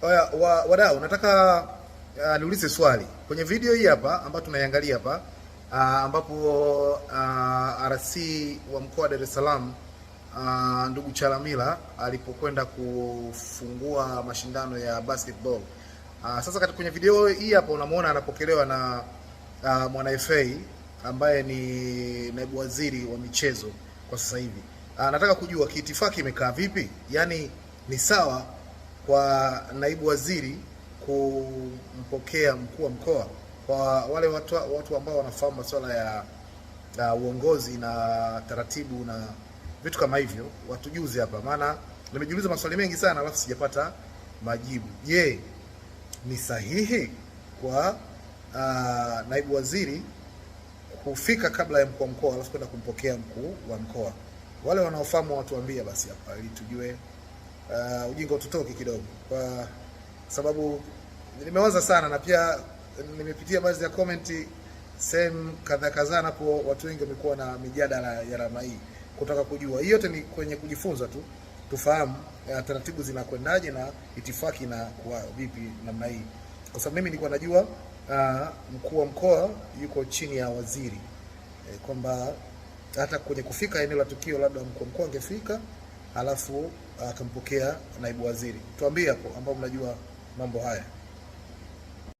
Wadau, nataka niulize swali kwenye video hii hapa ambayo tunaiangalia hapa, ambapo RC wa mkoa wa Dar es Salaam ndugu Chalamila alipokwenda kufungua mashindano ya basketball. Sasa kwenye video hii hapa unamuona anapokelewa na mwana FA ambaye ni naibu waziri wa michezo kwa sasa hivi. Nataka kujua kiitifaki imekaa vipi? Yaani ni sawa kwa naibu waziri kumpokea mkuu wa mkoa? Kwa wale watu ambao wanafahamu masuala ya uongozi na taratibu na vitu kama hivyo, watujuze hapa, maana nimejiuliza maswali mengi sana alafu sijapata majibu. Je, ni sahihi kwa naibu waziri kufika kabla ya mkuu wa mkoa alafu kwenda kumpokea mkuu wa mkoa? Wale wanaofahamu watuambie basi hapa ili tujue, ujinga ututoke kidogo, kwa sababu nimewaza sana na pia nimepitia baadhi ya comment sehemu kadhaa hapo, watu wengi wamekuwa na mijadala ya namna hii kutaka kujua. Hiyo yote ni kwenye kujifunza tu, tufahamu taratibu zinakwendaje na itifaki na kwa vipi namna hii, kwa sababu mimi nilikuwa najua mkuu wa mkoa yuko chini ya waziri, kwamba hata kwenye kufika eneo la tukio labda mkuu wa mkoa angefika alafu akampokea naibu waziri. Tuambie hapo ambao mnajua mambo haya.